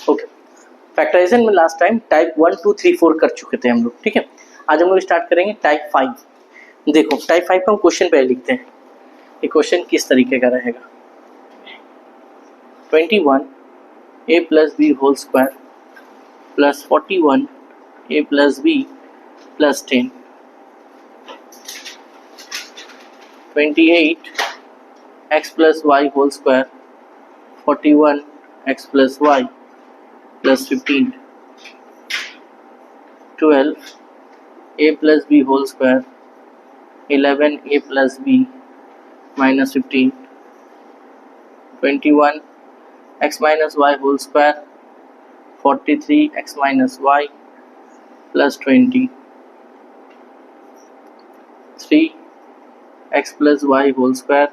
Okay, factorisation में last time type 1 2 3 4 कर चुके थे हम लोग, ठीक है। आज हम लोग स्टार्ट करेंगे टाइप 5। देखो टाइप 5 का हम क्वेश्चन पहले लिखते हैं। ये क्वेश्चन किस तरीके का रहेगा। 21 a plus b whole square plus 41 a plus b plus 10, 28 x plus y whole square 41 x plus y plus 15, 12 a plus b whole square 11 a plus b minus 15, 21 x minus y whole square 43 x minus y plus 20, 3 x plus y whole square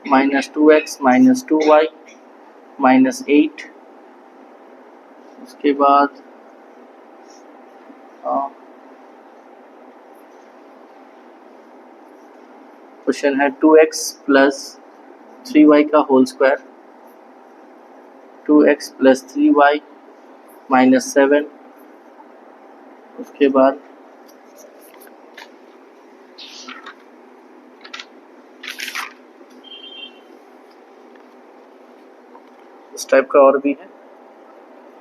minus 2x minus 2y minus 8। उसके बाद question है 2x plus 3y का whole square 2x plus 3y minus 7। उसके बाद इस type का और भी है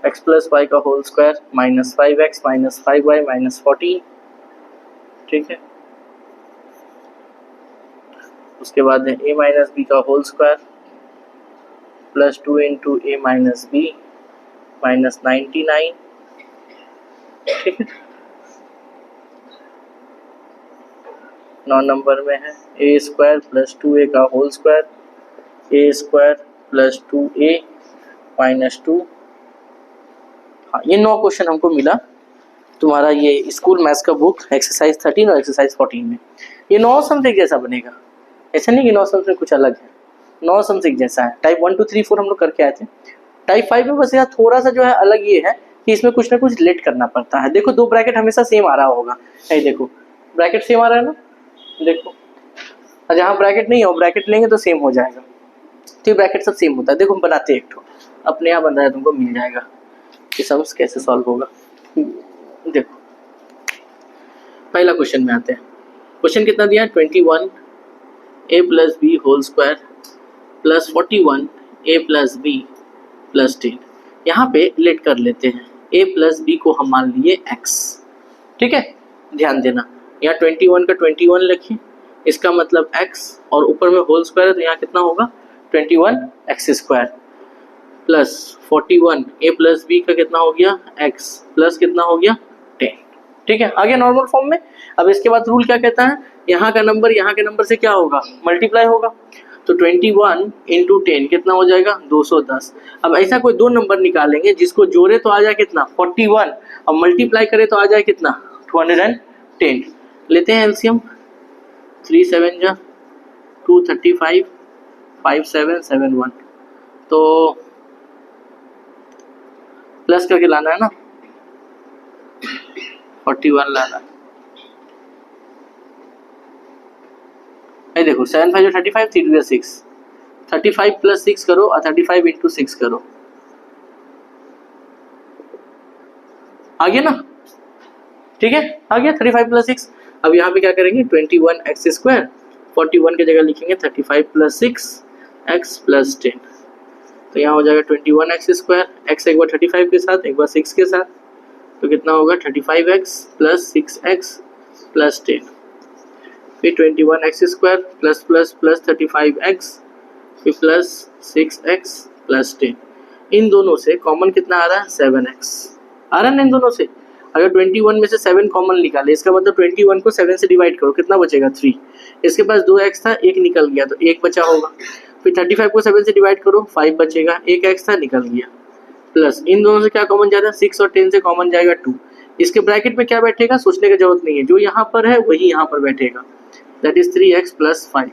x प्लस वाई का whole square minus 5x minus 5y minus 14, ठीक है। उसके बाद है a माइनस बी का whole square plus 2 into a minus b minus 99, ठीक है। 9 नंबर में है ए स्क्वायर प्लस 2a का whole square A square plus 2a minus 2। हाँ, ये 9 क्वेश्चन हमको मिला तुम्हारा ये स्कूल मैथ्स का बुक एक्सरसाइज 13 और एक्सरसाइज 14 में। ये 9 समथिंग जैसा बनेगा, ऐसा नहीं कि 9 समथिंग कुछ अलग है, 9 समथिंग जैसा है। टाइप 1 2 3 4 हम लोग करके आए थे। टाइप 5 में बस यहाँ थोड़ा सा जो है अलग ये है कि इसमें कुछ ना कुछ रिलेट करना पड़ता है। देखो 2 ब्रैकेट हमेशा सेम आ रहा होगा, ये देखो ब्रैकेट सेम आ रहा है ना, देखो। और जहाँ ब्रैकेट नहीं हो ब्रैकेट लेंगे तो सेम हो जाएगा, तो ब्रैकेट सब सेम होता है। देखो हम बनाते हैं एक ठो, अपने यहाँ बन रहा है, तुमको मिल जाएगा कि सम्स कैसे सॉल्व होगा। देखो पहला क्वेश्चन में आते हैं। क्वेश्चन कितना दिया है 21 a plus b whole square plus 41 a plus b plus 10। यहाँ पे रिलेट कर लेते हैं, a प्लस बी को हम मान लिए x, ठीक है। ध्यान देना यहाँ 21 का 21 लिखिए, इसका मतलब x और ऊपर में होल स्क्वायर है तो यहाँ कितना होगा 21 x square plus 41 a plus B का कितना हो गया x प्लस कितना हो गया 10, ठीक है। आगे नॉर्मल फॉर्म में। अब इसके बाद रूल क्या कहता है, यहाँ का नंबर यहाँ के नंबर से क्या होगा मल्टीप्लाई होगा, तो 21 इंटू 10 कितना हो जाएगा 210। अब ऐसा कोई 2 नंबर निकालेंगे जिसको जोड़े तो आ जाए कितना 41 और मल्टीप्लाई करे तो आ जाए कितना 210। लेते हैं एलसीएम, 3 7 जा 235 5 7 7 1, तो प्लस करके लाना है ना 41 लाना है। ये देखो 7 5 35 3 2 6, 35 प्लस 6 करो और 35 इंटू 6 करो, आ गया ना, ठीक है आ गया 35 प्लस 6। अब यहाँ पे क्या करेंगे 21 एक्स स्क्वायर 41 की जगह लिखेंगे 35 प्लस 6 एक्स प्लस 10, तो यहाँ हो जाएगा 21 एक्स स्क्वायर, एक्स एक बार 35 के साथ एक बार 6 के साथ, तो कितना होगा 35 एक्स प्लस 6 एक्स प्लस 10, फिर 21 x square plus plus plus 35 x फिर प्लस 6 एक्स प्लस 10। इन दोनों से कॉमन कितना आ रहा है 7 एक्स आ रहा है ना इन दोनों से। अगर 21 में से 7 कॉमन निकाले इसका मतलब 21 को 7 से डिवाइड करो कितना बचेगा 3। इसके पास 2 एक्स था एक निकल गया तो 1 बचा होगा, फिर 35 को 7 से डिवाइड करो 5 बचेगा, 1 एक्स था निकल गया, प्लस इन दोनों से क्या कॉमन जाता है 6 और 10 से कॉमन जाएगा 2। इसके ब्रैकेट में क्या बैठेगा सोचने की जरूरत नहीं है, जो यहाँ पर है वही यहाँ पर बैठेगा, दैट इज 3x प्लस 5।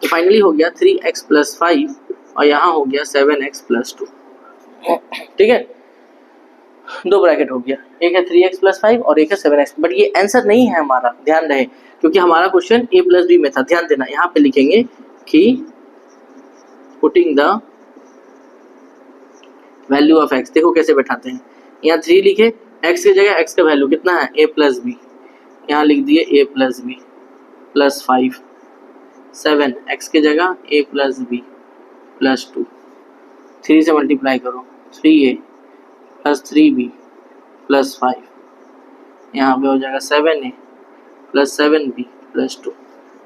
तो फाइनली हो गया 3x प्लस 5 और यहाँ हो गया 7x प्लस 2, ठीक है। 2 ब्रैकेट हो गया, एक है 3x प्लस 5 और एक है 7x, बट ये आंसर नहीं है हमारा, ध्यान रहे, क्योंकि हमारा क्वेश्चन a प्लस बी में था। ध्यान देना यहाँ पे लिखेंगे कि putting the value of x, देखो कैसे बैठाते हैं, यहाँ 3 लिखे, एक्स की जगह एक्स का वैल्यू कितना है a प्लस बी, यहाँ लिख दिए a plus b plus 5, 7 x की जगह a प्लस बी प्लस 2, 3 से मल्टीप्लाई करो 3a प्लस 3b प्लस 5, यहाँ पे हो जाएगा 7a प्लस 7b प्लस 2,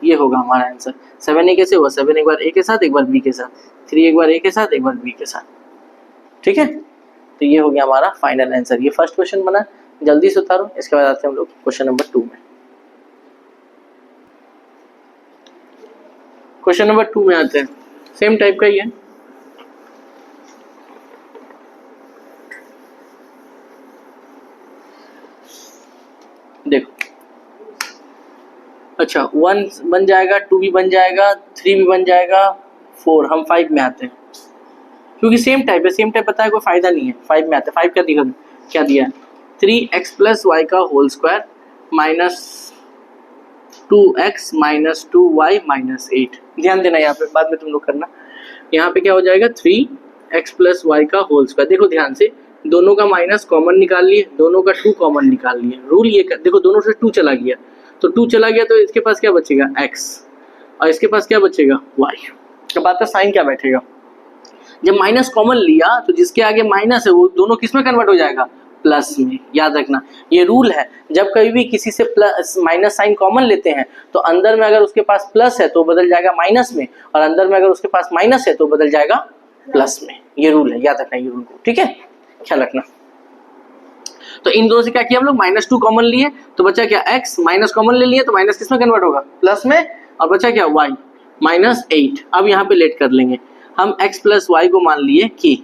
ये होगा हमारा आंसर। 7a कैसे हुआ, 7 एक बार a के साथ एक बार b के साथ, 3 एक बार a के साथ एक बार b के साथ, ठीक है। तो ये हो गया हमारा फाइनल आंसर। ये फर्स्ट क्वेश्चन बना, जल्दी से उतारो। इसके बाद आते हैं हम लोग क्वेश्चन नंबर 2 में। क्वेश्चन नंबर 2 में आते हैं, सेम टाइप का ही है। देखो, अच्छा 1 बन जाएगा, 2 भी बन जाएगा, 3 भी बन जाएगा, 4, हम 5 में आते हैं क्योंकि सेम टाइप है, सेम टाइप बताया कोई फायदा नहीं है। 5 में आते हैं, 5 क्या दिया है 3x प्लस वाई का whole square minus 2x minus 2y minus 8। ध्यान देना यहाँ पे, बाद में तुम लोग करना। यहाँ पे क्या हो जाएगा 3x प्लस वाई का होल स्क्वायर, देखो ध्यान से, दोनों का माइनस कॉमन निकाल लिए, दोनों का 2 कॉमन निकाल लिए। रूल ये देखो, दोनों से 2 चला गया, तो 2 चला गया तो इसके पास क्या बचेगा x, और इसके पास क्या बचेगा y। अब बात है साइन क्या बैठेगा, जब माइनस कॉमन लिया तो जिसके आगे माइनस है वो दोनों किस में कन्वर्ट हो जाएगा, प्लस में। याद रखना ये रूल है, जब कभी भी किसी से प्लस माइनस साइन कॉमन लेते हैं तो अंदर में अगर उसके पास प्लस है तो बदल जाएगा माइनस में, और अंदर में अगर उसके पास माइनस है तो बदल जाएगा प्लस में। ये रूल है, याद रखना ये रूल को, ठीक है, ख्याल रखना। तो इन दोनों से क्या किया हम लोग, -2 कॉमन लिए तो बचा क्या x, माइनस कॉमन ले लिए तो माइनस किस में कन्वर्ट होगा, प्लस में, और बचा क्या y -8। अब यहाँ पे लेट कर लेंगे हम, x प्लस वाई को मान लिए k,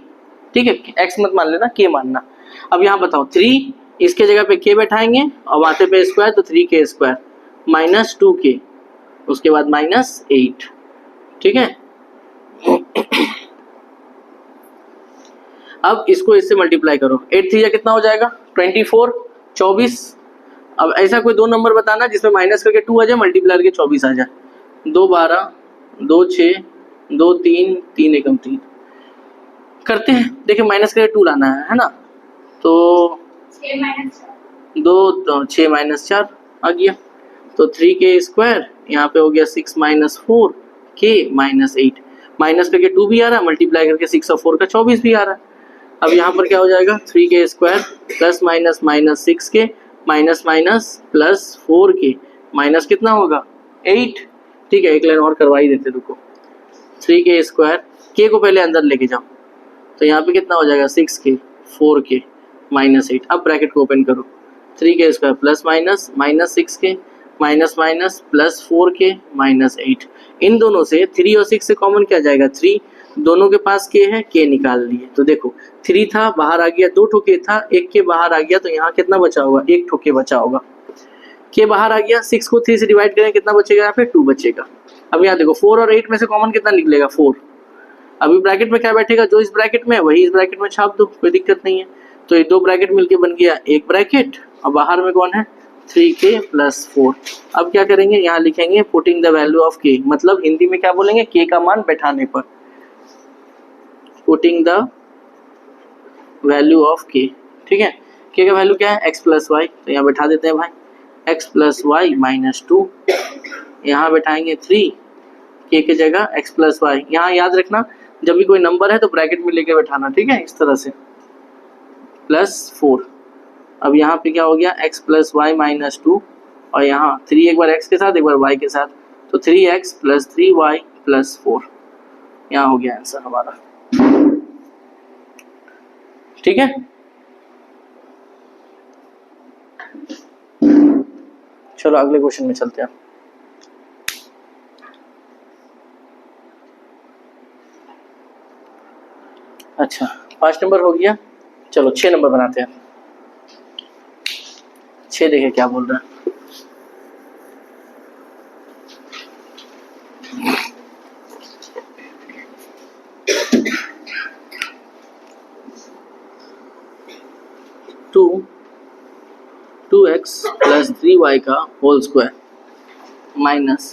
ठीक है, x मत मान लेना, k मानना। अब यहाँ बताओ 3, इसके जगह पे k बैठाएंगे और वहां पे स्क्वायर, तो 3k स्क्वायर माइनस 2k, उसके बाद -8, ठीक है। अब इसको इससे मल्टीप्लाई करो, 8 3 कितना हो जाएगा 24, 24। अब ऐसा कोई दो नंबर बताना जिसमें माइनस करके 2 आ जाए, मल्टीप्लाई करके 24 आ जाए। 2 12, 2 6, 2 3, 3 एकम 3 करते हैं। देखिए माइनस करके 2 लाना है ना, तो 2 6 माइनस 4 आ गया, तो 3k स्क्वायर, यहाँ पे हो गया 6 माइनस 4 k माइनस 8, माइनस करके 2 भी आ रहा है, मल्टीप्लाई करके 6 और 4 का 24 भी आ रहा है। अब यहाँ पर क्या हो जाएगा 3k square plus minus minus 6k minus minus plus 4k minus कितना होगा 8, ठीक है। एक लाइन और करवा ही देते, रुको। 3k स्क्वायर, k को पहले अंदर लेके जाओ, तो यहाँ पे कितना हो जाएगा 6k 4k माइनस 8। अब ब्रैकेट को ओपन करो, 3k square plus minus minus 6k minus minus plus 4k minus 8। इन दोनों से 3 और 6 से कॉमन क्या जाएगा 3, दोनों के पास k है, k निकाल लिए, तो देखो 3 था बाहर आ गया, 2 ठो k था, एक k बाहर आ गया, तो यहाँ कितना बचा होगा, 1 ठो k बचा होगा, k बाहर आ गया। 6 को 3 से डिवाइड करें, कितना बचेगा यहाँ पे 2 बचेगा। अब यहाँ देखो 4 और 8 में से कॉमन कितना निकलेगा 4। अभी ब्रैकेट में क्या बैठेगा, जो इस ब्रैकेट में है वही इस ब्रैकेट में छाप दो, कोई दिक्कत नहीं है। तो ये 2 ब्रैकेट मिलके बन गया एक ब्रैकेट, और बाहर में कौन है 3k प्लस 4। अब क्या करेंगे, यहाँ लिखेंगे putting the value of k, मतलब हिंदी में क्या बोलेंगे, k का मान बैठाने पर, putting the value of k, ठीक है। k का वैल्यू क्या है x प्लस वाई, तो यहाँ बैठा देते हैं भाई x प्लस वाई माइनस 2, यहाँ बैठाएंगे 3, k की जगह x प्लस वाई। यहाँ याद रखना जब भी कोई नंबर है तो ब्रैकेट में लेके बैठाना, ठीक है, इस तरह से, प्लस 4। अब यहाँ पे क्या हो गया x प्लस वाई माइनस 2, और यहाँ 3 एक बार x के साथ एक बार y के साथ, तो 3x प्लस 3y प्लस 4। यहाँ हो गया आंसर हमारा, ठीक है। चलो अगले क्वेश्चन में चलते हैं। अच्छा 5 नंबर हो गया, चलो 6 नंबर बनाते हैं। 6 देखे क्या बोल रहा है, टू एक्स प्लस 3y का whole square minus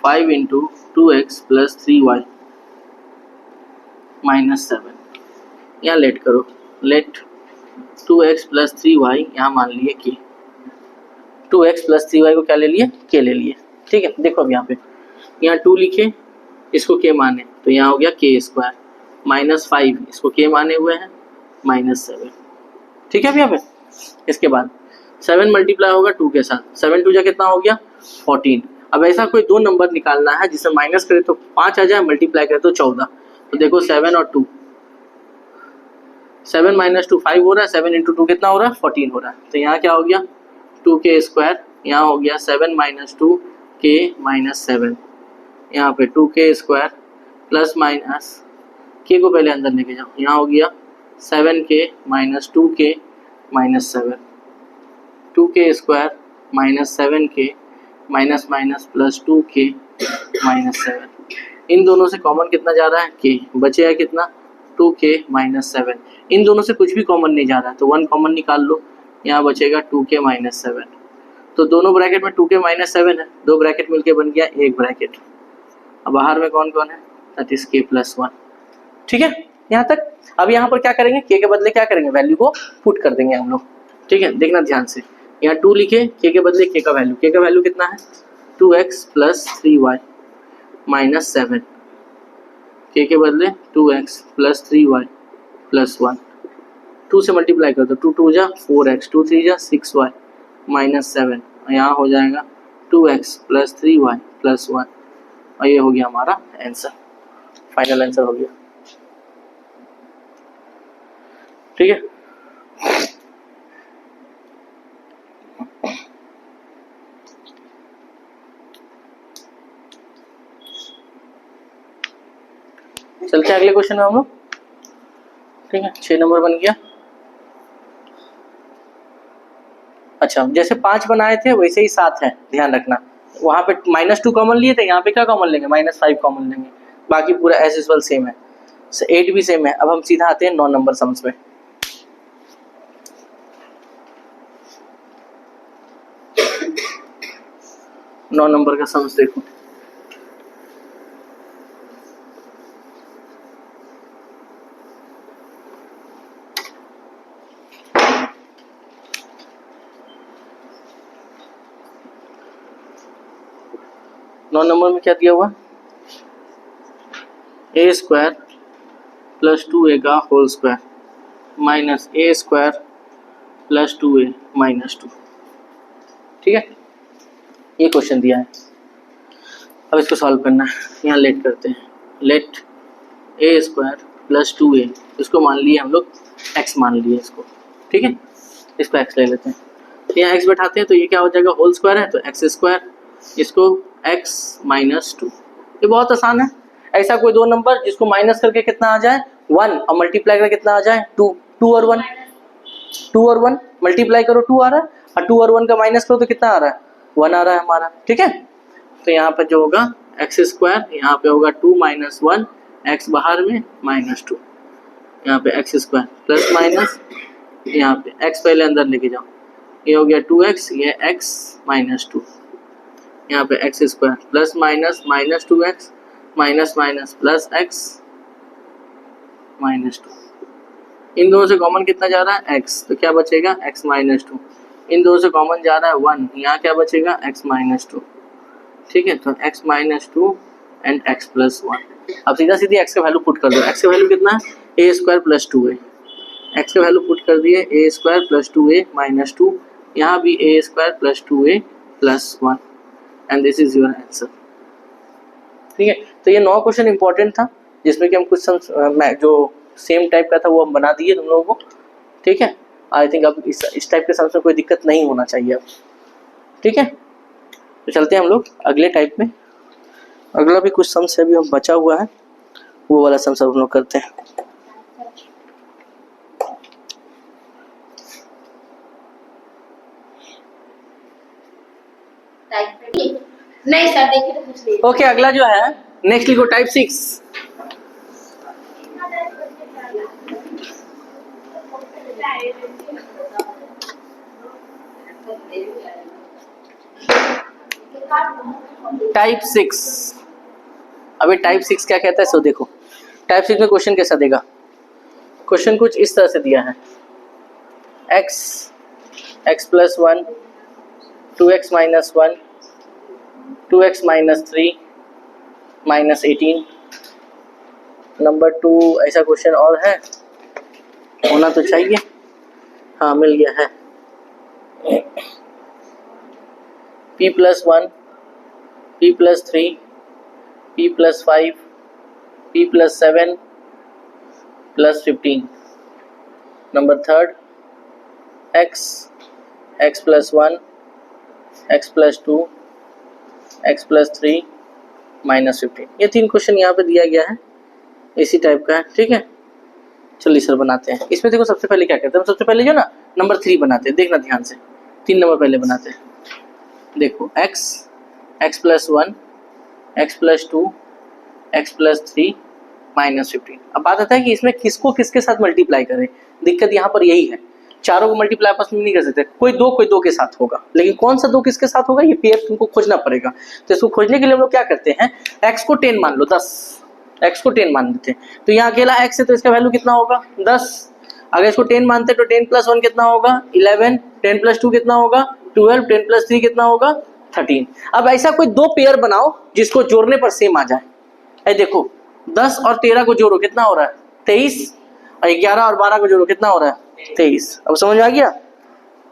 5 into 2x plus 3y minus 7। यहाँ लेट करो, लेट 2x प्लस 3y यहाँ मान लिए k, 2x प्लस 3y को क्या ले लिए, k ले लिए। ठीक है, देखो अब यहाँ 2 लिखे, इसको k माने तो यहाँ हो गया k स्क्वायर माइनस 5, इसको k माने हुए हैं माइनस 7। ठीक है, अब यहाँ पे इसके बाद 7 मल्टीप्लाई होगा 2 के साथ, 7 2 जा कितना हो गया 14। अब ऐसा कोई दो नंबर निकालना है जिसे माइनस करे तो 5 आ जाए, मल्टीप्लाई करे तो 14। तो देखो 7 और 2, 7 माइनस 2 5 हो रहा है, 7 इंटू 2 कितना हो रहा है 14 हो रहा है। तो यहाँ क्या हो गया 2k स्क्वायर, यहाँ हो गया 7 माइनस 2 k माइनस 7, यहाँ पे 2k square plus minus k को पहले अंदर लेके जाओ, यहाँ हो गया 7k minus 2k minus 7, 2k square minus 7k minus minus plus 2k minus 7। इन दोनों से कॉमन कितना जा रहा है k, बचेगा कितना 2k माइनस 7। इन दोनों से कुछ भी कॉमन नहीं जा रहा है तो 1 कॉमन निकाल लो, यहाँ बचेगा 2k माइनस 7। तो दोनों ब्रैकेट में 2k माइनस 7 है, दो ब्रैकेट मिलके बन गया एक ब्रैकेट। अब बाहर में कौन कौन है, दैट इज k प्लस 1। ठीक है, यहाँ तक। अब यहाँ पर क्या करेंगे, k के बदले क्या करेंगे, वैल्यू को पुट कर देंगे हम लोग। ठीक है, देखना ध्यान से, यहाँ 2 लिखे, k के बदले k का वैल्यू कितना है 2x plus 3y minus 7, k के बदले 2x प्लस 3y प्लस 1, 2 से मल्टीप्लाई कर दो, 2 2 जा 4x, 2 3 जा 6y माइनस 7, यहाँ हो जाएगा 2x प्लस 3y प्लस 1, और ये हो गया हमारा आंसर, फाइनल आंसर हो गया। ठीक है, चलते हैं अगले क्वेश्चन में हम लोग। ठीक है, 6 नंबर बन गया। अच्छा, जैसे 5 बनाए थे वैसे ही 7 है, ध्यान रखना। वहां पे -2 कॉमन लिए थे, यहाँ पे क्या कॉमन लेंगे -5 कॉमन लेंगे, बाकी पूरा एज यूजुअल सेम है। 8 भी सेम है। अब हम सीधा आते हैं 9 नंबर सम्स पे। नौ नंबर का सम्स देखो। नौ नंबर में क्या दिया हुआ, ए स्क्वायर प्लस 2a का होल स्क्वायर माइनस ए स्क्वायर प्लस 2a माइनस 2। ठीक है, ये क्वेश्चन दिया है। अब इसको सॉल्व करना है, यहाँ लेट करते हैं, लेट ए स्क्वायर प्लस 2a, इसको मान लिए हम लोग x मान लिए इसको। ठीक है, इसको x ले लेते हैं, यहाँ x बैठाते हैं तो ये क्या हो जाएगा, होल स्क्वायर है तो x स्क्वायर, इसको x माइनस 2। ये बहुत आसान है। ऐसा कोई दो नंबर जिसको माइनस करके कितना आ जाए 1 और मल्टीप्लाई करके कितना आ जाए 2, 2 और 1, 2 और 1 मल्टीप्लाई करो 2 आ रहा है, और 2 और 1 का माइनस करो तो कितना आ रहा है 1 आ रहा है हमारा। ठीक है, तो यहाँ पर जो होगा एक्स स्क्वायर, यहाँ पे होगा 2 माइनस 1, एक्स बाहर में माइनस 2, यहाँ पे एक्स स्क्वायर प्लस माइनस, यहाँ पे एक्स पहले अंदर लेके जाओ, ये हो गया 2x, ये x माइनस 2, यहाँ पे x square plus minus minus 2x minus minus plus x minus 2। इन दोनों से कॉमन कितना जा रहा है x, तो क्या बचेगा x माइनस 2। इन दोनों से कॉमन जा रहा है 1, यहाँ क्या बचेगा x माइनस 2। ठीक है, तो x minus 2 and x plus 1। अब सीधा सीधी x का वैल्यू पुट कर दो। x का वैल्यू कितना है a square plus 2a, x का वैल्यू पुट कर दिए a square plus 2a minus 2, यहाँ भी a square plus 2a plus 1, and this is your answer. ठीक है, तो ये 9 क्वेश्चन इंपॉर्टेंट था, जिसमें कि हम कुछ जो सेम टाइप का था वो हम बना दिए तुम लोगों को। ठीक है, आई थिंक अब इस टाइप के सम्स में कोई दिक्कत नहीं होना चाहिए अब। ठीक है, तो चलते हैं हम लोग अगले टाइप में। अगला भी कुछ सम्स अभी हम बचा हुआ है, वो वाला सम्स हम लोग करते हैं। नहीं सर, देखिए तो कुछ नहीं। ओके, अगला जो है नेक्स्ट लिखो टाइप 6। टाइप 6। अभी टाइप 6 क्या कहता है सो देखो, टाइप 6 में क्वेश्चन कैसा देगा, क्वेश्चन कुछ इस तरह से दिया है, x plus 1, 2x minus 1, 2x minus 3 minus 18। Number 2 ऐसा क्वेश्चन और है, होना तो चाहिए। हाँ मिल गया है। p plus 1, p plus 3, p plus 5, p plus 7 plus 15। Number 3 x plus 1, x plus 2, x plus 3 minus 15। ये 3 क्वेश्चन यहाँ पे दिया गया है, इसी टाइप का है, ठीक है। चलिए सर बनाते हैं। इसमें देखो सबसे पहले क्या करते हैं, सबसे पहले जो ना नंबर 3 बनाते हैं, देखना ध्यान से। 3 नंबर पहले बनाते हैं। देखो x plus 1, x plus 2, x plus 3 minus 15। अब बात आता है कि इसमें किसको किसके साथ मल्टीप्लाई करें। दिक्कत यहाँ पर यही है, चारों को मल्टीप्लाई आपस में नहीं कर सकते, कोई दो के साथ होगा, लेकिन कौन सा 2 किसके साथ होगा ये पेयर तुमको खोजना पड़ेगा। तो इसको खोजने के लिए हम लोग क्या करते हैं, x को 10 मान लो, 10, x को 10 मान लेते हैं। तो यहाँ अकेला x है तो इसका वैल्यू कितना होगा 10। अगर इसको 10 मानते हैं तो 10 प्लस 1 कितना होगा 11, 10 प्लस 2 कितना होगा 12, 10 प्लस 3 कितना होगा 13। अब ऐसा कोई 2 पेयर बनाओ जिसको जोड़ने पर सेम आ जाए। ऐ देखो 10 और 13 को जोड़ो कितना हो रहा है 23, और 11 और 12 को जोड़ो कितना हो रहा है 23। अब समझ में आ गया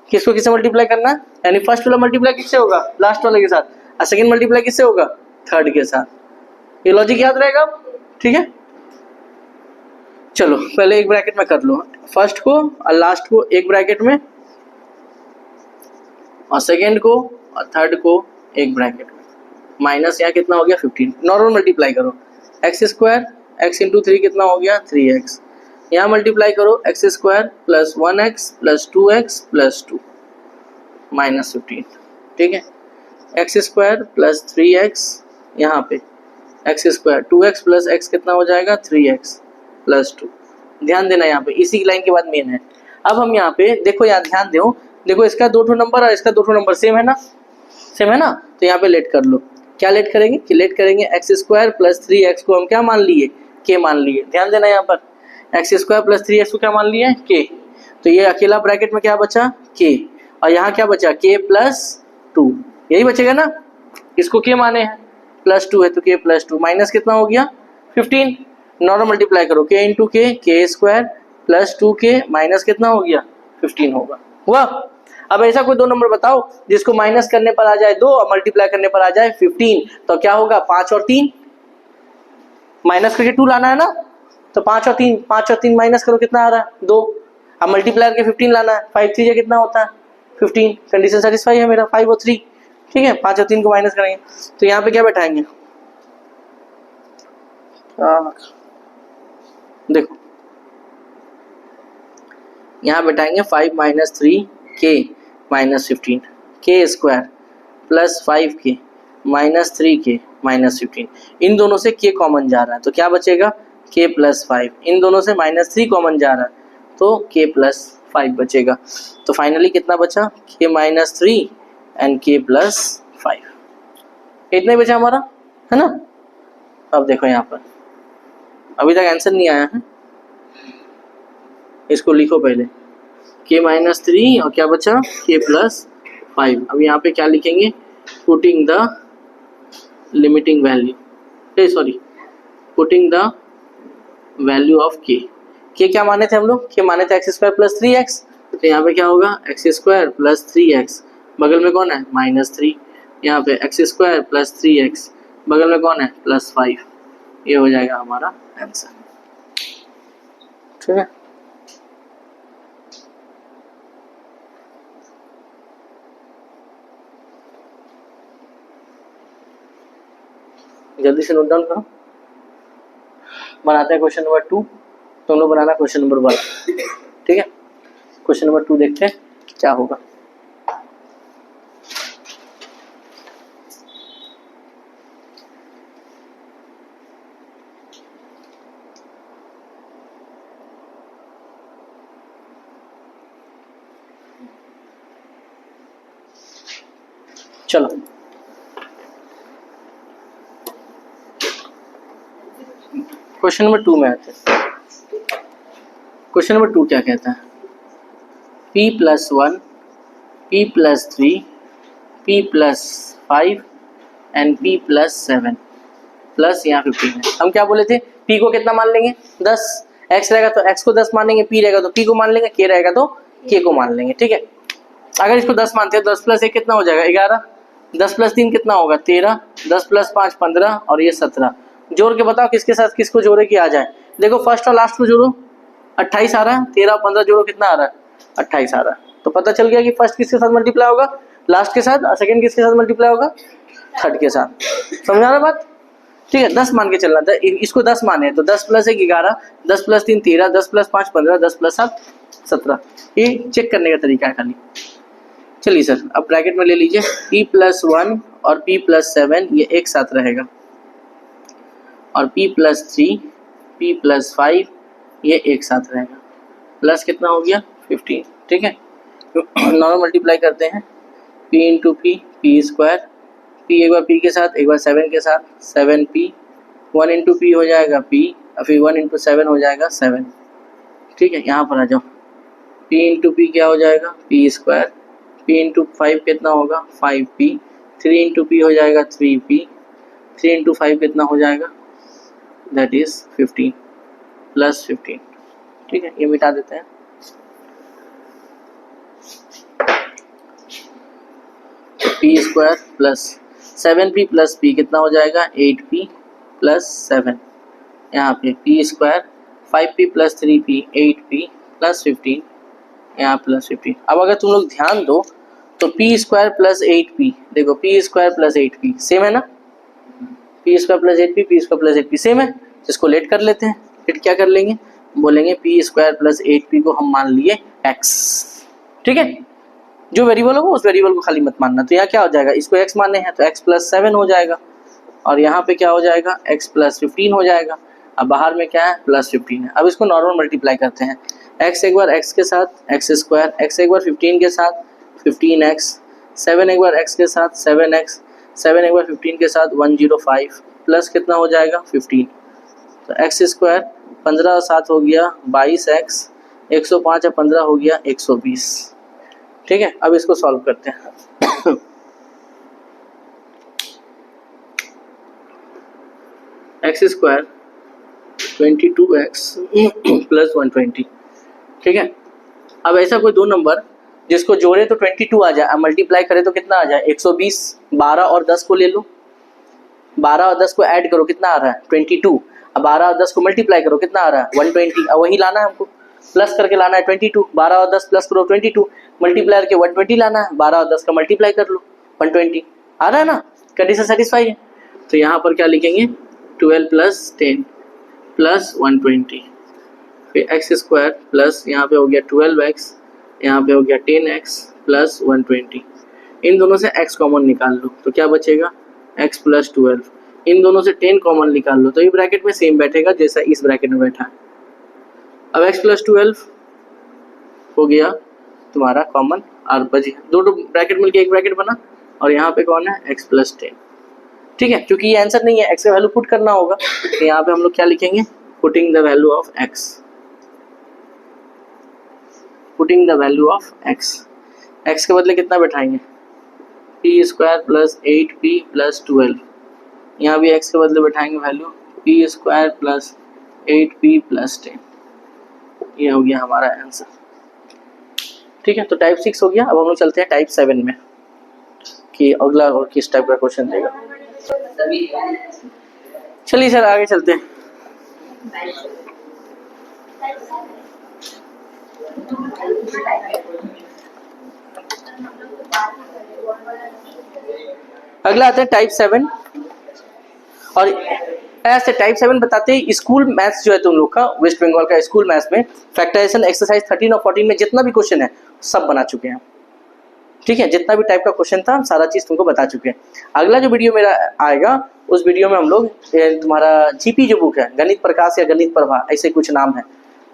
किसको किससे मल्टीप्लाई करना है, यानी फर्स्ट वाला मल्टीप्लाई किससे होगा लास्ट वाले के साथ, और सेकंड मल्टीप्लाई किससे होगा थर्ड के साथ। ये लॉजिक याद रहेगा, ठीक है। चलो पहले एक ब्रैकेट में कर लो, फर्स्ट को और लास्ट को एक ब्रैकेट में, और सेकंड को और थर्ड को एक ब्रैकेट में। माइनस यहाँ कितना हो गया 15। नॉर्मल मल्टीप्लाई करो, एक्स स्क्वायर एक्स इंटू 3 कितना हो गया 3x। यहाँ मल्टीप्लाई करो x square plus 1x plus 2x plus 2 minus 15, ठीक है। एक्स स्क्वायर प्लस 3x, यहाँ पे x square 2x plus x कितना हो जाएगा 3x प्लस 2। ध्यान देना यहाँ पे इसी की लाइन के बाद मेन है। अब हम यहाँ पे देखो, यहाँ ध्यान दो, देखो इसका 2 नंबर और इसका 2 नंबर सेम है ना, सेम है ना। तो यहाँ पे लेट कर लो, क्या लेट करेंगे कि लेट करेंगे एक्स स्क्वायर प्लस 3x को हम क्या मान लिए k मान लिए। ध्यान देना यहाँ पर एक्स स्क्वायर प्लस 3x को क्या मान लिए k, तो ये अकेला ब्रैकेट में क्या बचा k, और यहाँ क्या बचा k प्लस 2, यही बचेगा ना। इसको k माने हैं प्लस 2 है तो k प्लस 2 माइनस कितना हो गया 15। नॉर्मल मल्टीप्लाई करो k into k square plus 2k minus कितना हो गया 15 होगा, हुआ। अब ऐसा कोई 2 नंबर बताओ जिसको माइनस करने पर आ जाए 2 और मल्टीप्लाई करने पर आ जाए 15, तो क्या होगा 5 और 3 माइनस करके 2 लाना है ना, तो 5 और 3 माइनस करो कितना आ रहा है 2। अब मल्टीप्लाई करके 15 लाना है, 5 3 कितना होता है 15। कंडीशन सेटिस्फाई है मेरा 5 और 3, ठीक है। 5 और 3 को माइनस करेंगे तो यहाँ पे क्या बैठाएंगे, देखो यहाँ बैठाएंगे 5 minus 3 k minus 15, k square plus 5k minus 3k minus 15। इन दोनों से k कॉमन जा रहा है तो क्या बचेगा k प्लस 5। इन दोनों से माइनस 3 कॉमन जा रहा है तो k प्लस 5 बचेगा। तो फाइनली कितना बचा k minus 3 and k plus 5, इतना ही बचा हमारा, है ना। अब देखो यहाँ पर अभी तक आंसर नहीं आया है, इसको लिखो पहले k माइनस 3 और क्या बचा k प्लस 5। अब यहाँ पे क्या लिखेंगे, putting the limiting value, sorry putting the value of k। k क्या माने थे हम लोग, k माने थे एक्स स्क्वायर प्लस 3x, तो यहाँ पे क्या होगा एक्स स्क्वायर प्लस 3x, बगल में कौन है माइनस 3, यहाँ पे एक्स स्क्वायर प्लस 3x, बगल में कौन है प्लस 5। ये हो जाएगा हमारा आंसर, ठीक है। जल्दी से नोट डाउन करो। बनाते हैं क्वेश्चन नंबर 2, तुम लोग बनाना क्वेश्चन नंबर 1, ठीक है। क्वेश्चन नंबर 2 देखते हैं क्या होगा। चलो क्वेश्चन नंबर 2 में आते हैं। क्वेश्चन नंबर 2 क्या कहता है, p+1 p+3 p+5 and p+7 plus यहाँ 15 है। हम क्या बोले थे, p को कितना मान लेंगे 10, x रहेगा तो x को 10 मान लेंगे, p रहेगा तो p को मान लेंगे, k रहेगा तो k को मान लेंगे। ठीक है, अगर इसको 10 मानते हैं 10 + 1 कितना हो जाएगा 11, 10 + 3 कितना होगा 13, 10 + 5 15 और ये 17। जोड़ के बताओ किसके साथ किसको जोड़े कि आ जाए। देखो फर्स्ट और लास्ट को जोड़ो, 28 आ रहा है, 13 15 जोड़ो कितना आ रहा है 28 आ रहा है। तो पता चल गया कि फर्स्ट किसके साथ मल्टीप्लाई होगा, लास्ट के साथ, और सेकंड किसके साथ मल्टीप्लाई होगा, थर्ड के साथ। समझा ना बात। ठीक है, 10 मान के चलना था, इसको 10 माने तो 10 + 1 11, 10 + 3 13, 10 + 5 15, 10 + 7 17। ये चेक करने का तरीका है खाली। चलिए सर, अब ब्रैकेट में ले लीजिए, p+1 और p+7 ये एक साथ रहेगा, और p+3 p+5 ये एक साथ रहेगा, प्लस कितना हो गया 15। ठीक है, नॉर्मल मल्टीप्लाई करते हैं, p × p p², p एक बार p के साथ, एक बार 7 के साथ, 7p, 1 × p हो जाएगा p, और फिर 1 × 7 हो जाएगा 7। ठीक है, यहाँ पर आ जाओ, p × p क्या हो जाएगा p², p × 5 कितना होगा 5p, 3 × p हो जाएगा 3p, 3 × 5 कितना हो जाएगा दैट इज 15 प्लस 15। ठीक है, ये मिटा देते हैं, p² plus 7p plus p कितना हो जाएगा 8p प्लस 7, यहाँ पे p², 5p plus 3p 8p plus 15, यहाँ प्लस 15। अब अगर तुम लोग ध्यान दो तो p² प्लस 8p, देखो p² प्लस 8p सेम है ना, p² plus 8p p² plus 8p same है, इसको लेट कर लेते हैं। लेट क्या कर लेंगे, बोलेंगे p² प्लस 8p को हम मान लिए x। ठीक है, जो वेरिएबल होगा उस वेरिएबल को खाली मत मानना। तो यहाँ क्या हो जाएगा, इसको x मानने हैं तो x + 7 हो जाएगा, और यहाँ पे क्या हो जाएगा x + 15 हो जाएगा। अब बाहर में क्या है +15 है। अब इसको नॉर्मल मल्टीप्लाई करते हैं, x एक बार x के साथ x², x एक बार 15 के साथ 15x, 7 एक बार x के साथ 7x, 7 एक बार 15 के साथ 105 प्लस कितना हो जाएगा 15। तो x² 15 और 7 हो गया 22x, 105 और 15 हो गया 120। ठीक है, अब इसको सॉल्व करते हैं। x² 22x plus 120। ठीक है, अब ऐसा कोई दो नंबर जिसको जोड़े तो 22 आ जाए, मल्टीप्लाई करे तो कितना आ जाए 120। 12 और 10 को ले लो, 12 और 10 को ऐड करो कितना आ रहा है 22। अब 12 और 10 को मल्टीप्लाई करो कितना आ रहा है 120। अब वही लाना है हमको, प्लस करके लाना है 22, 12 और 10 प्लस करो 22, मल्टीप्लाई करके 120 लाना है, 12 और 10 का मल्टीप्लाई कर लो 120 आ रहा है ना, कंडीशन सेटिस्फाई है। तो यहाँ पर क्या लिखेंगे 12 + 10 प्लस 120, फिर x² प्लस यहाँ पे हो गया 12x, यहाँ पे हो गया 10x प्लस 120। इन दोनों से x कॉमन निकाल लो तो क्या बचेगा x + 12, इन दोनों से 10 कॉमन निकाल लो तो ये ब्रैकेट में सेम बैठेगा जैसा इस ब्रैकेट में बैठा है। अब x + 12 हो गया तुम्हारा कॉमन, और बचे दो ब्रैकेट मिलके एक ब्रैकेट बना, और यहाँ पे कौन है x + 10। ठीक है, क्योंकि ये आंसर नहीं है, x का वैल्यू पुट करना होगा, तो यहाँ पे हम लोग क्या लिखेंगे putting the value of x, putting the value of x। x के बदले कितना बैठाएंगे p² प्लस 8p प्लस 12, यहाँ भी x के बदले बैठाएंगे value p² plus 8p plus 10। ये हो गया हमारा आंसर। ठीक है, तो टाइप 6 हो गया। अब हम लोग चलते हैं टाइप 7 में कि अगला और किस टाइप का क्वेश्चन देगा। चलिए सर आगे चलते हैं। अगला आता है टाइप 7, और ऐसे टाइप 7 बताते हैं स्कूल मैथ्स जो है तुम लोग का, वेस्ट बंगाल का स्कूल मैथ्स में फैक्टराइजेशन एक्सरसाइज 13 और 14 में जितना भी क्वेश्चन है सब बना चुके हैं। ठीक है, जितना भी टाइप का क्वेश्चन था हम सारा चीज तुमको बता चुके हैं। अगला जो वीडियो मेरा आएगा उस वीडियो में हम लोग तुम्हारा जीपी जो बुक है गणित प्रकाश या गणित प्रभा ऐसे कुछ नाम है,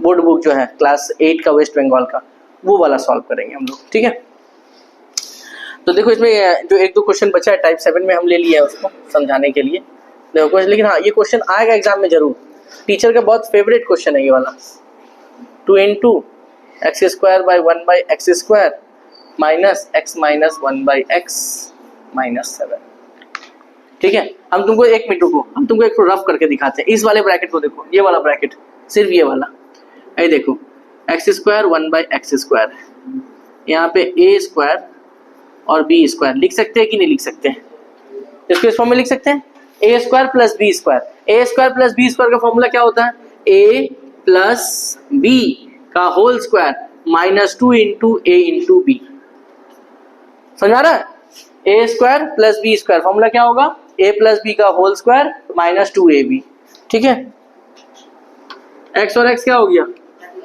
बोर्ड बुक जो है क्लास 8 का वेस्ट बंगाल का, वो वाला सॉल्व करेंगे हम लोग। ठीक है, तो देखो इसमें जो एक दो क्वेश्चन बचा है टाइप 7 में हम ले लिया है उसको समझाने के लिए। देखो लेकिन हाँ ये क्वेश्चन आएगा एग्जाम में जरूर, टीचर का बहुत फेवरेट क्वेश्चन है ये वाला, 2 into x square by 1 by x square minus x minus 1 by x minus 7। ठीक है, हम तुमको एक मिनट रुको, हम तुमको एक रफ करके दिखाते हैं। इस वाले ब्रैकेट को देखो, ये वाला ब्रैकेट, सिर्फ ये वाला, ये देखो x square 1 by x square, यहाँ पे ए स्क्वायर और बी स्क्वायर लिख सकते हैं कि नहीं लिख सकते हैं? इसको इस फॉर्म में लिख सकते हैं, A square plus B square. A square plus B square का फॉर्मूला क्या होता है? ए प्लस बी का whole square minus 2 into A into B. समझ आ रहा है? A square plus B square formula क्या होगा? ए प्लस बी का होल स्क्वायर माइनस 2ab। ठीक है, एक्स और एक्स क्या हो गया?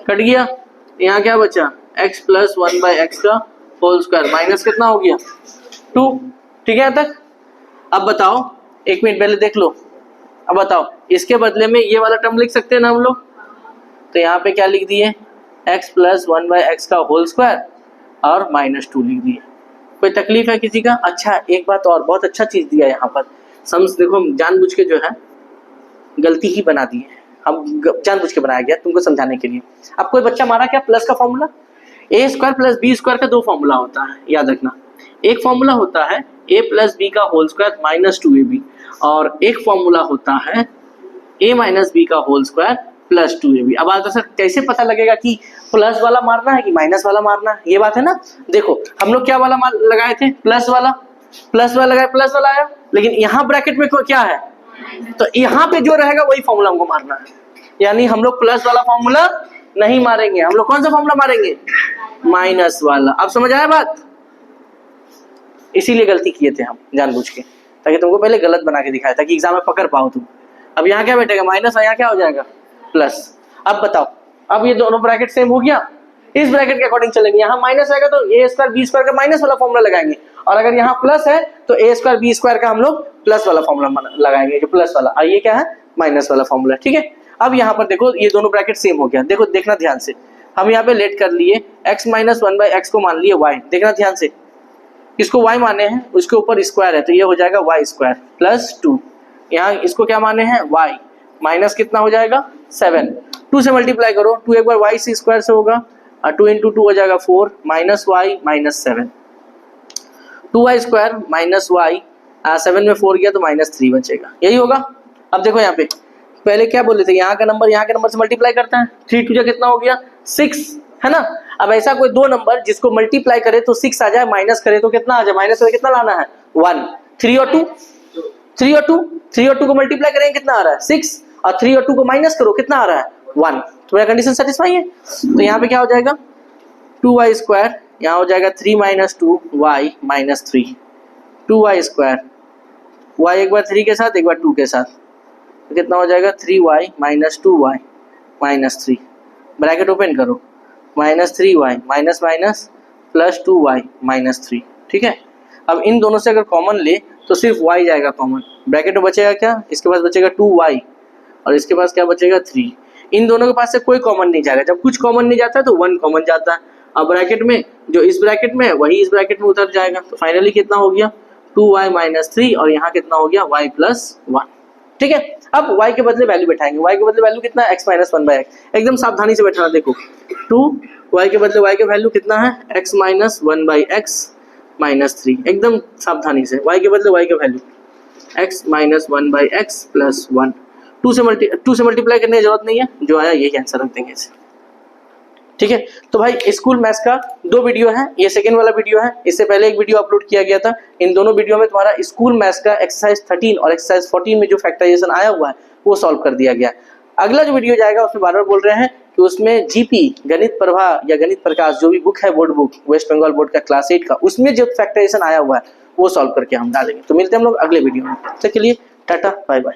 कट गया। यहाँ क्या बचा? एक्स प्लस 1 बाई एक्स का होल स्क्वायर माइनस कितना हो गया? 2। ठीक है यहाँ तक? अब बताओ, एक मिनट पहले देख लो, अब बताओ इसके बदले में ये वाला टर्म लिख सकते हैं ना हम लोग? तो यहाँ पे क्या लिख दिए? एक्स प्लस 1 बाई एक्स का होल स्क्वायर और माइनस 2 लिख दिए। कोई तकलीफ है किसी का? अच्छा, एक बात और, बहुत अच्छा चीज दिया यहाँ पर, समझ देखो, जानबूझ के जो है गलती ही बना दी है, हम जानबूझ के बनाया गया तुमको समझाने के लिए। अब कोई बच्चा मारा क्या? प्लस का फॉर्मूला, ए स्क्वायर प्लस बी स्क्वायर का दो फॉर्मूला होता है, याद रखना। एक फॉर्मूला होता है ए प्लस बी का होल स्क्वायर माइनस 2ab, और एक फॉर्मूला होता है ए माइनस बी का होल स्क्वायर प्लस 2ab। अब आता सर कैसे पता लगेगा कि प्लस वाला मारना है कि माइनस वाला मारना है? ये बात है ना। देखो हम लोग क्या वाला लगाए थे? प्लस वाला, प्लस वाला लगाए, प्लस वाला आया, लेकिन यहाँ ब्रैकेट में क्या है? तो यहाँ पे जो रहेगा वही फॉर्मूला हमको मारना है, यानी हम लोग प्लस वाला फॉर्मूला नहीं मारेंगे, हम लोग कौन सा फॉर्मूला मारेंगे? माइनस वाला। अब समझ आया बात? इसीलिए गलती किए थे हम जानबूझ के, ताकि तुमको पहले गलत बना के दिखाया, ताकि एग्जाम में पकड़ पाओ तुम। अब यहाँ क्या बैठेगा? माइनस, और यहाँ क्या हो जाएगा? प्लस। अब बताओ, अब ये दोनों ब्रैकेट सेम हो गया, इस ब्रैकेट के अकॉर्डिंग चलेंगे। यहाँ माइनस आएगा तो ए स्क्वायर बी स्क्वायर का माइनस वाला फॉर्मूला लगाएंगे, और अगर यहाँ प्लस है तो ए स्क्वायर बी स्क्वायर का हम लोग प्लस वाला फॉर्मूला लगाएंगे, जो प्लस वाला, और ये क्या है? माइनस वाला फॉर्मूला। ठीक है, अब यहाँ पर देखो ये दोनों ब्रैकेट सेम हो गया। देखो, देखना ध्यान से, हम यहाँ पे लेट कर लिए x माइनस 1 बाई एक्स को मान लिए y। देखना ध्यान से, इसको y माने हैं, उसके ऊपर स्क्वायर है तो ये हो जाएगा y स्क्वायर प्लस 2। यहाँ इसको क्या माने हैं? y माइनस कितना हो जाएगा? 7। 2 से मल्टीप्लाई करो, 2 एक बार y से स्क्वायर से होगा, और 2 इंटू 2 हो जाएगा 4 minus y minus 7। 2y square minus y, 7 में 4 गया तो माइनस 3 बचेगा, यही होगा। अब देखो यहाँ पे पहले क्या बोले थे? यहाँ का नंबर से मल्टीप्लाई करता है, 3 2 कितना हो गया? 6, है ना। अब ऐसा कोई दो नंबर जिसको मल्टीप्लाई करे तो 6 आ जाए, माइनस करे तो कितना आ जाए? माइनस में कितना लाना है? 1। 3 और 2, 3 और 2, 3 और 2 को मल्टीप्लाई करेंगे कितना आ रहा है? 6, और 3 और 2 को माइनस करो कितना आ रहा है? 1। तो मेरा कंडीशन सेटिस्फाई है। तो यहाँ पे क्या हो जाएगा? 2y स्क्वायर, यहाँ हो जाएगा 3 minus 2y minus 3, 2y square, y एक बार 3 के साथ एक बार 2 के साथ, तो कितना हो जाएगा? 3y minus 2y minus 3, bracket open करो, minus 3y minus minus plus 2y minus 3। ठीक है, अब इन दोनों से अगर कॉमन ले तो सिर्फ y जाएगा कॉमन, ब्रैकेट में बचेगा क्या? इसके पास बचेगा 2y, और इसके पास क्या बचेगा? 3। इन दोनों के पास से कोई कॉमन नहीं जाएगा, जब कुछ कॉमन नहीं जाता है तो 1 कॉमन जाता है, अब ब्रैकेट में जो इस ब्रैकेट में है वही इस ब्रैकेट में उतर जाएगा। तो फाइनली कितना हो गया? 2y माइनस 3, और यहाँ कितना हो गया? y plus 1। ठीक है, अब y के बदले वैल्यू बैठाएंगे, y के बदले वैल्यू कितना है? x minus 1 by x. एकदम सावधानी से बैठाना, देखो 2 y के बदले y के वैल्यू कितना है? x minus 1 by x minus 3। एकदम सावधानी से, y के बदले y का value x minus 1 by x plus 1। 2 से मल्टीप्लाई करने की जरूरत नहीं है, जो आया यही आंसर रख देंगे इसे। ठीक है, तो भाई स्कूल मैथ्स का 2 वीडियो है, ये सेकेंड वाला वीडियो है, इससे पहले एक वीडियो अपलोड किया गया था। इन दोनों वीडियो में तुम्हारा स्कूल मैथ्स का एक्सरसाइज 13 और एक्सरसाइज 14 में जो फैक्टराइजेशन आया हुआ है वो सॉल्व कर दिया गया। अगला जो वीडियो जाएगा उसमें बार बार बोल रहे हैं कि उसमें जीपी गणित प्रभा या गणित प्रकाश जो भी बुक है, board book West Bengal board का क्लास 8 का, उसमें जो फैक्टराइजेशन आया हुआ है वो सॉल्व करके हम डालेंगे। तो मिलते हैं हम लोग अगले वीडियो में, तब तक के लिए टाटा बाय बाय।